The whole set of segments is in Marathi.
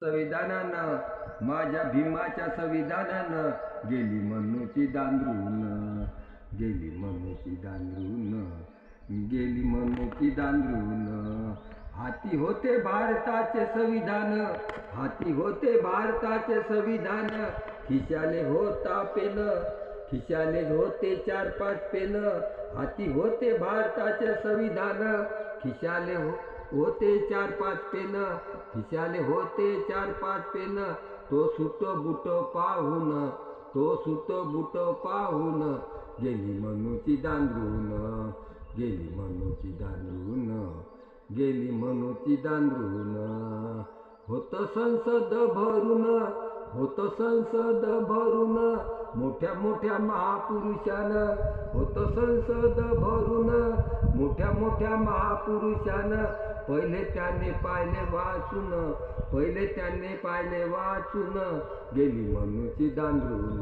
संविधानानं माझ्या भीमाच्या संविधानानं गेली मनूची दांदरून गेली मनूची दांदरून गेली मनूची दांदरून हाती होते भारताचे संविधान हाती होते भारताचे संविधान खिशाले होता पेन खिशाले होते 4-5 पेन हाती होते भारताचे संविधान खिशाले होते 4-5 पेन खिशाले होते 4-5 पेन तो सुट बुट पाहून तो सुट बुट पाहून गेली मनूची दांदरून गेली मनूची दांदरून गेली मनूची दांदरून होत संसद भरून होत संसद भरून मोठ्या मोठ्या महापुरुषानं होत संसद भरून मोठ्या मोठ्या महापुरुषानं पहिले त्यांनी पाहिले वाचून पहिले त्यांनी पाहिले वाचून गेली मनूची दांदरून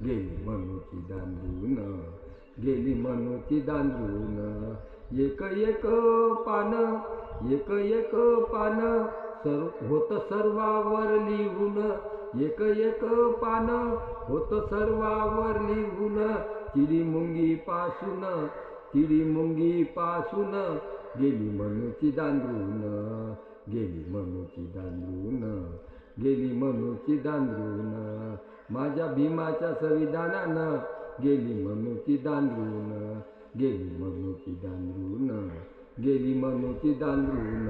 गेली मनूची दांदरून गेली मनूची दांदरून एक एक पान एक एक पान होत सर्वावर लिहून एक एक पान होत सर्वावर लिहून चिडी मुंगी पासून गेली मनूची दांदरून गेली मनूची दांदरून गेली मनूची दांदरून माझ्या भीमाच्या संविधानानं गेली मनूची दांदरून गेली मनूची दांदरून गेली मनूची दांदरून